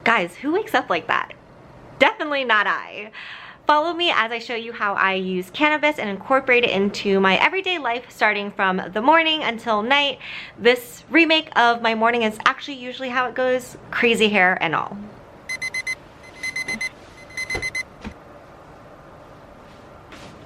Guys, who wakes up like that? Definitely not I. Follow me as I show you how I use cannabis and incorporate it into my everyday life, starting from the morning until night. This remake of my morning is actually usually how it goes, crazy hair and all.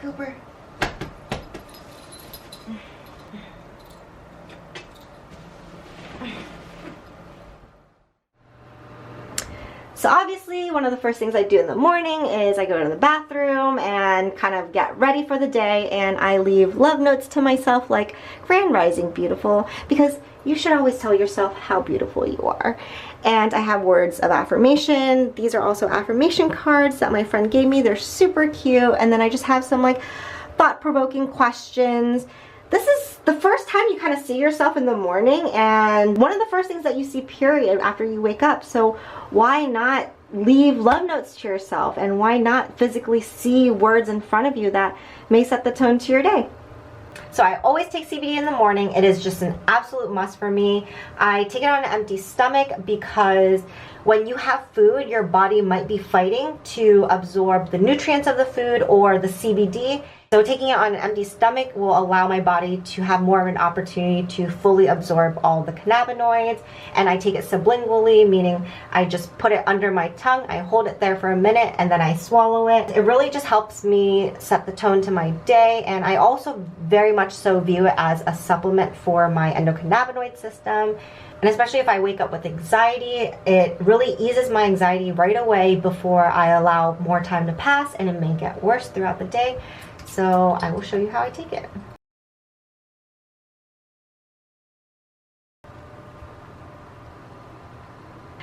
Cooper. So obviously one of the first things I do in the morning is I go to the bathroom and kind of get ready for the day, and I leave love notes to myself like Grand Rising beautiful, because you should always tell yourself how beautiful you are. And I have words of affirmation. These are also affirmation cards that my friend gave me. They're super cute. And then I just have some like thought-provoking questions. This is the first time you kind of see yourself in the morning, and one of the first things that you see period after you wake up. So why not leave love notes to yourself, and why not physically see words in front of you that may set the tone to your day? So I always take CBD in the morning. It is just an absolute must for me. I take it on an empty stomach because when you have food, your body might be fighting to absorb the nutrients of the food or the CBD. So taking it on an empty stomach will allow my body to have more of an opportunity to fully absorb all the cannabinoids. And I take it sublingually, meaning I just put it under my tongue, I hold it there for a minute, and then I swallow it. It really just helps me set the tone to my day, and I also very much so view it as a supplement for my endocannabinoid system. And especially if I wake up with anxiety, it really eases my anxiety right away before I allow more time to pass, and it may get worse throughout the day. So I will show you how I take it.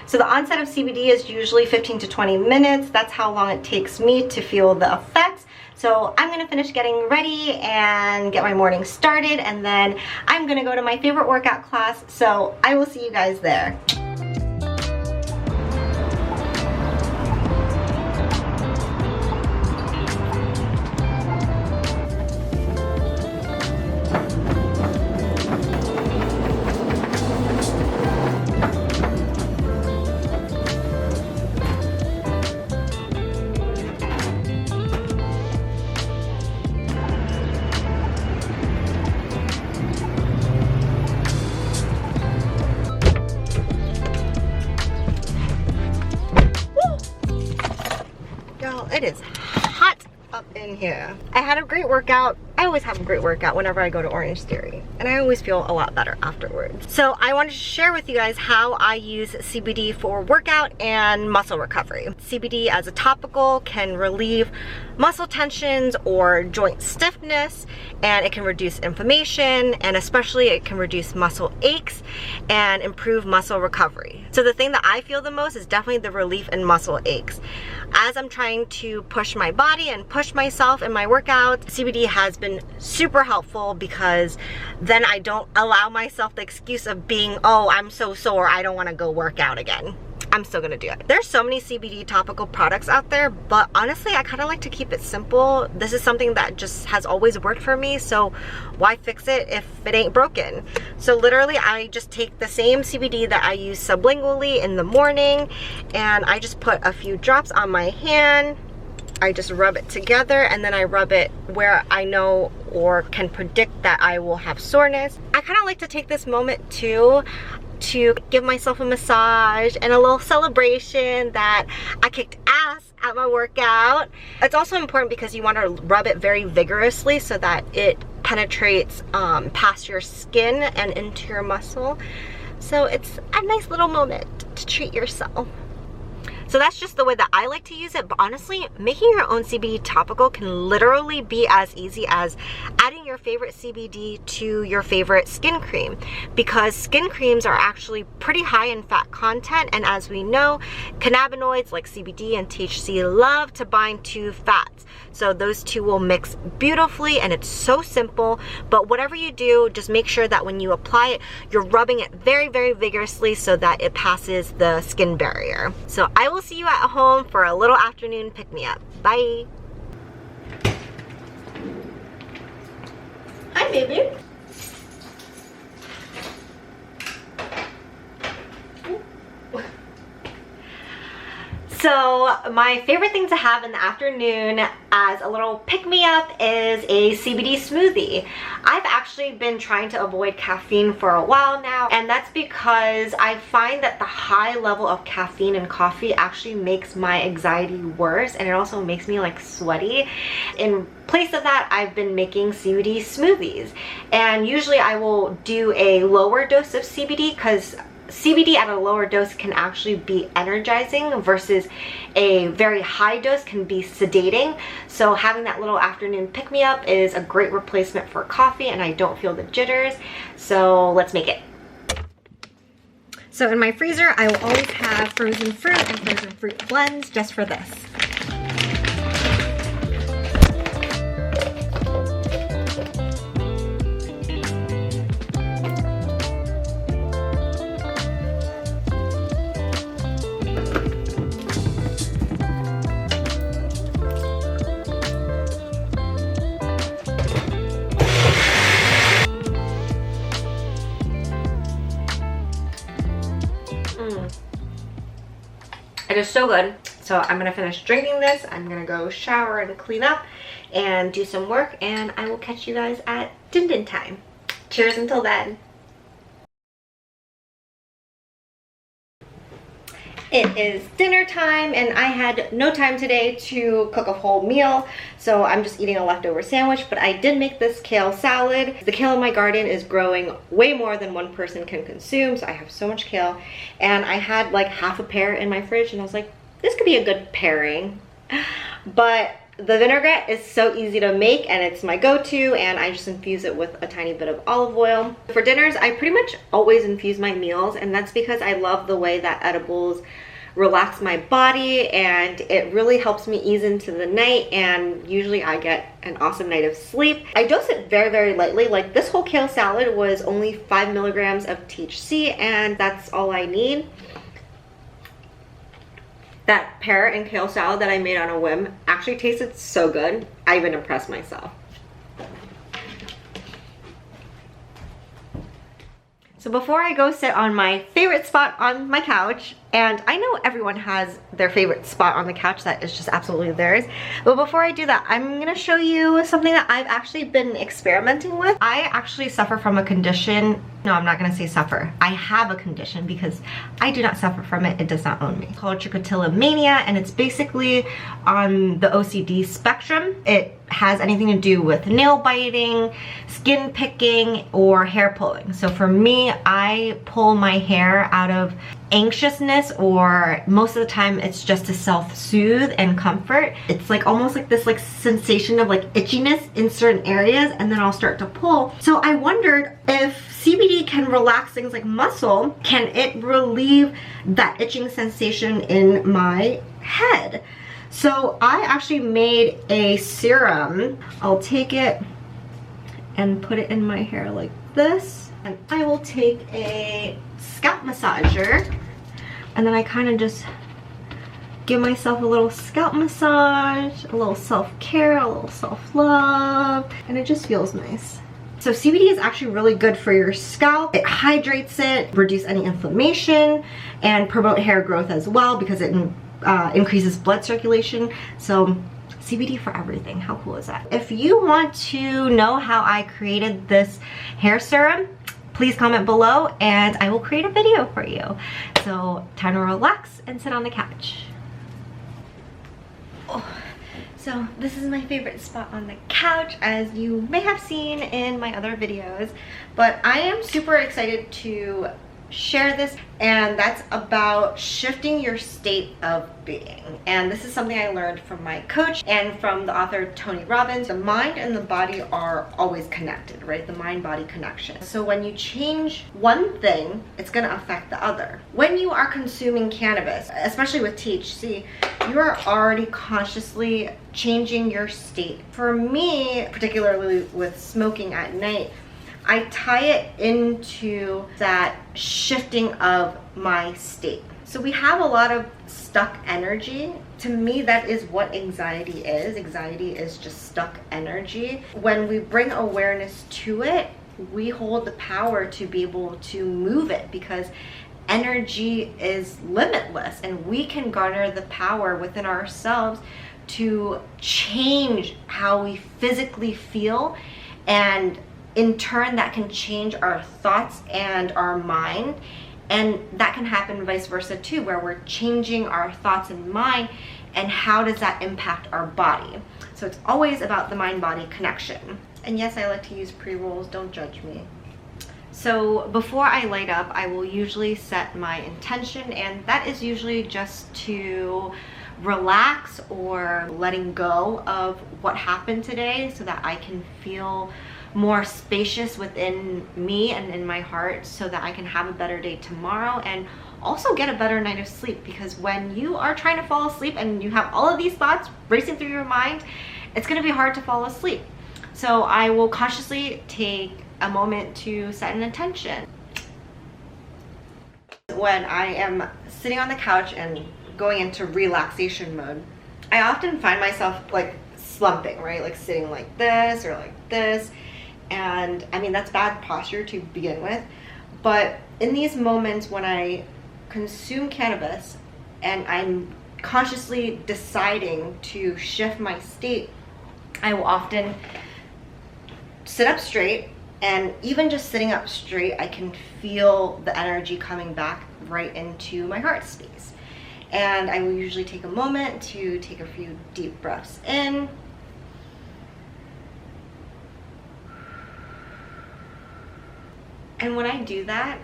So the onset of CBD is usually 15 to 20 minutes. That's how long it takes me to feel the effects. So I'm gonna finish getting ready and get my morning started, and then I'm gonna go to my favorite workout class. So I will see you guys there. It is hot up in here. I had a great workout. I always have a great workout whenever I go to Orange Theory, and I always feel a lot better afterwards. So I wanted to share with you guys how I use CBD for workout and muscle recovery. CBD as a topical can relieve muscle tensions or joint stiffness, and it can reduce inflammation, and especially it can reduce muscle aches and improve muscle recovery. So the thing that I feel the most is definitely the relief in muscle aches. As I'm trying to push my body and push myself in my workouts, CBD has been super helpful, because then I don't allow myself the excuse of being, oh, I'm so sore, I don't want to go work out again. I'm still gonna do it. There's so many CBD topical products out there, but honestly, I kind of like to keep it simple. This is something that just has always worked for me, so why fix it if it ain't broken? So literally, I just take the same CBD that I use sublingually in the morning, and I just put a few drops on my hand. I just rub it together, and then I rub it where I know or can predict that I will have soreness. I kind of like to take this moment too to give myself a massage and a little celebration that I kicked ass at my workout. It's also important because you want to rub it very vigorously so that it penetrates past your skin and into your muscle. So it's a nice little moment to treat yourself. So that's just the way that I like to use it, but honestly, making your own CBD topical can literally be as easy as adding your favorite CBD to your favorite skin cream, because skin creams are actually pretty high in fat content, and as we know, cannabinoids like CBD and THC love to bind to fats. So those two will mix beautifully, and it's so simple. But whatever you do, just make sure that when you apply it, you're rubbing it very, very vigorously so that it passes the skin barrier. So I will see you at home for a little afternoon pick-me-up. Bye. Hi, baby. So my favorite thing to have in the afternoon as a little pick-me-up is a CBD smoothie. I've actually been trying to avoid caffeine for a while now, and that's because I find that the high level of caffeine in coffee actually makes my anxiety worse, and it also makes me like sweaty. In place of that, I've been making CBD smoothies, and usually I will do a lower dose of CBD because CBD at a lower dose can actually be energizing versus a very high dose can be sedating. So having that little afternoon pick-me-up is a great replacement for coffee, and I don't feel the jitters. So let's make it. So in my freezer, I will always have frozen fruit and frozen fruit blends just for this. It is so good. So I'm gonna finish drinking this. I'm gonna go shower and clean up and do some work, and I will catch you guys at din time. Cheers until then. It is dinner time, and I had no time today to cook a whole meal, so I'm just eating a leftover sandwich, but I did make this kale salad. The kale in my garden is growing way more than one person can consume, so I have so much kale, and I had like half a pear in my fridge, and I was like, this could be a good pairing. But the vinaigrette is so easy to make, and it's my go-to, and I just infuse it with a tiny bit of olive oil. For dinners, I pretty much always infuse my meals, and that's because I love the way that edibles relax my body, and it really helps me ease into the night, and usually I get an awesome night of sleep. I dose it very, very lightly. Like this whole kale salad was only 5 milligrams of THC, and that's all I need. That pear and kale salad that I made on a whim actually tasted so good. I even impressed myself. So before I go sit on my favorite spot on my couch, and I know everyone has their favorite spot on the couch that is just absolutely theirs, but before I do that, I'm gonna show you something that I've actually been experimenting with. I actually suffer from a condition. No, I'm not gonna say suffer. I have a condition because I do not suffer from it. It does not own me. It's called trichotillomania, and it's basically on the OCD spectrum. It has anything to do with nail biting, skin picking, or hair pulling. So for me, I pull my hair out of anxiousness, or most of the time it's just to self-soothe and comfort. It's like almost like this like sensation of like itchiness in certain areas, and then I'll start to pull. So I wondered if CBD can relax things like muscle, can it relieve that itching sensation in my head? So I actually made a serum. I'll take it and put it in my hair like this, and I will take a scalp massager, and then I kind of just give myself a little scalp massage, a little self-care, a little self-love, and it just feels nice. So CBD is actually really good for your scalp. It hydrates it, reduce any inflammation, and promote hair growth as well because it increases blood circulation. So CBD for everything. How cool is that? If you want to know how I created this hair serum, please comment below and I will create a video for you. So time to relax and sit on the couch. Oh, so this is my favorite spot on the couch, as you may have seen in my other videos, but I am super excited to share this, and that's about shifting your state of being. And this is something I learned from my coach and from the author Tony Robbins. The mind and the body are always connected, right? The mind-body connection. So when you change one thing, it's gonna affect the other. When you are consuming cannabis, especially with THC, you are already consciously changing your state. For me, particularly with smoking at night, I tie it into that shifting of my state. So we have a lot of stuck energy. To me, that is what anxiety is. Anxiety is just stuck energy. When we bring awareness to it, we hold the power to be able to move it, because energy is limitless, and we can garner the power within ourselves to change how we physically feel, and in turn that can change our thoughts and our mind. And that can happen vice versa too, where we're changing our thoughts and mind, and how does that impact our body. So it's always about the mind-body connection. And yes, I like to use pre-rolls, don't judge me. So before I light up, I will usually set my intention, and that is usually just to relax or letting go of what happened today, so that I can feel more spacious within me and in my heart, so that I can have a better day tomorrow and also get a better night of sleep. Because when you are trying to fall asleep and you have all of these thoughts racing through your mind, it's going to be hard to fall asleep. So I will consciously take a moment to set an intention. When I am sitting on the couch and going into relaxation mode, I often find myself like slumping, right? Like sitting like this or like this. And I mean, that's bad posture to begin with. But in these moments when I consume cannabis and I'm consciously deciding to shift my state, I will often sit up straight, and even just sitting up straight, I can feel the energy coming back right into my heart space. And I will usually take a moment to take a few deep breaths in. And when I do that,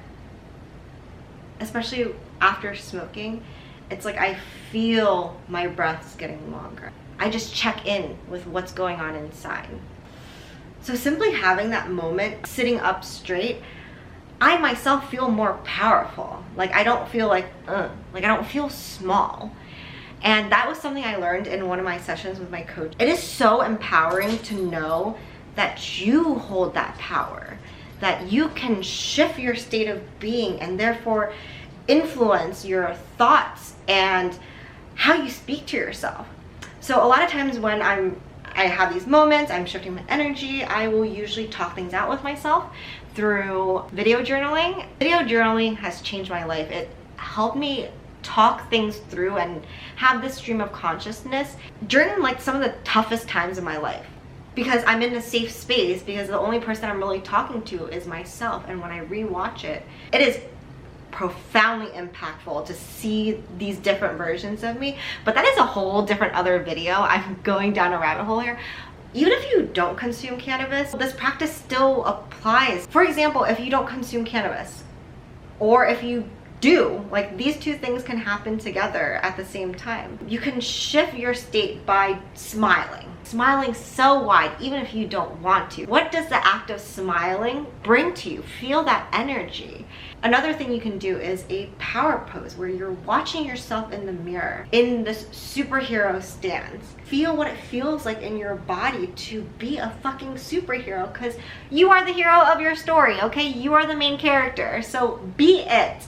especially after smoking, it's like I feel my breaths getting longer. I just check in with what's going on inside. So simply having that moment, sitting up straight, I myself feel more powerful. Like I don't feel like I don't feel small. And that was something I learned in one of my sessions with my coach. It is so empowering to know that you hold that power, that you can shift your state of being and therefore influence your thoughts and how you speak to yourself. So a lot of times when I have these moments, I'm shifting my energy, I will usually talk things out with myself through video journaling. Video journaling has changed my life. It helped me talk things through and have this stream of consciousness during like some of the toughest times of my life, because I'm in a safe space, because the only person I'm really talking to is myself. And when I rewatch it, it is profoundly impactful to see these different versions of me. But that is a whole different other video. I'm going down a rabbit hole here. Even if you don't consume cannabis, this practice still applies. For example, if you don't consume cannabis, or if you do, like these two things can happen together at the same time. You can shift your state by smiling. Smiling so wide, even if you don't want to. What does the act of smiling bring to you? Feel that energy. Another thing you can do is a power pose where you're watching yourself in the mirror in this superhero stance. Feel what it feels like in your body to be a fucking superhero, because you are the hero of your story, okay? You are the main character, so be it.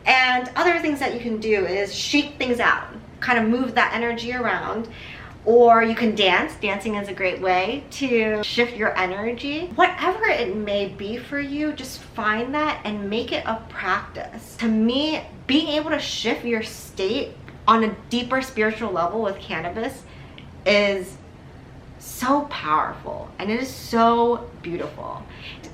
And other things that you can do is shake things out, kind of move that energy around. Or you can dance. Dancing is a great way to shift your energy. Whatever it may be for you, just find that and make it a practice. To me, being able to shift your state on a deeper spiritual level with cannabis is so powerful, and it is so beautiful.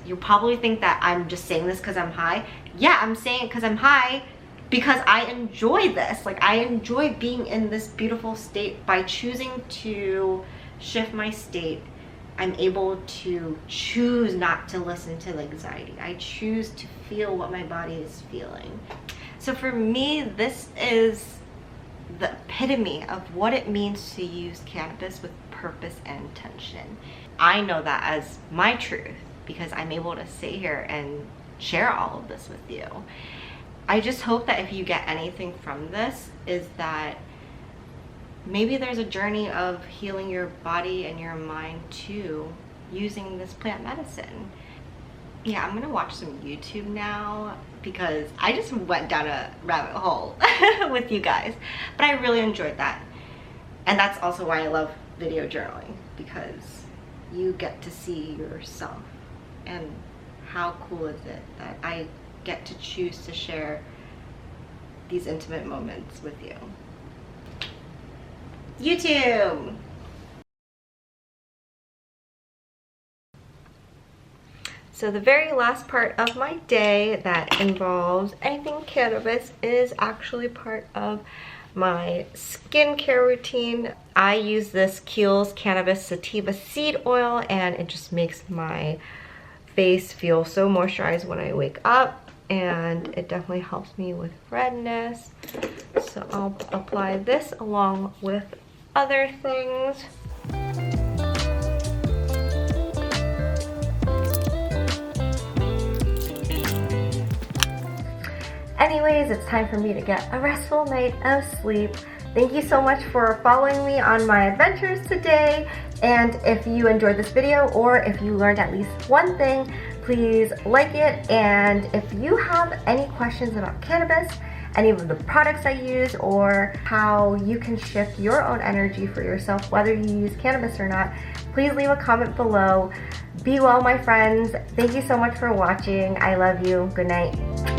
You probably think that I'm just saying this because I'm high. Yeah, I'm saying it because I'm high, because I enjoy this. Like, I enjoy being in this beautiful state. By choosing to shift my state, I'm able to choose not to listen to the anxiety. I choose to feel what my body is feeling. So for me, this is the epitome of what it means to use cannabis with purpose and intention. I know that as my truth because I'm able to sit here and share all of this with you. I just hope that if you get anything from this, is that maybe there's a journey of healing your body and your mind too, using this plant medicine. Yeah, I'm gonna watch some YouTube now because I just went down a rabbit hole with you guys, but I really enjoyed that. And that's also why I love video journaling, because you get to see yourself. And how cool is it that I get to choose to share these intimate moments with you. YouTube! So the very last part of my day that involves anything cannabis is actually part of my skincare routine. I use this Kiehl's Cannabis Sativa Seed Oil, and it just makes my face feel so moisturized when I wake up, and it definitely helps me with redness. So I'll apply this along with other things. Anyways, it's time for me to get a restful night of sleep. Thank you so much for following me on my adventures today. And if you enjoyed this video, or if you learned at least one thing, please like it. And if you have any questions about cannabis, any of the products I use, or how you can shift your own energy for yourself, whether you use cannabis or not, please leave a comment below. Be well, my friends. Thank you so much for watching. I love you. Good night.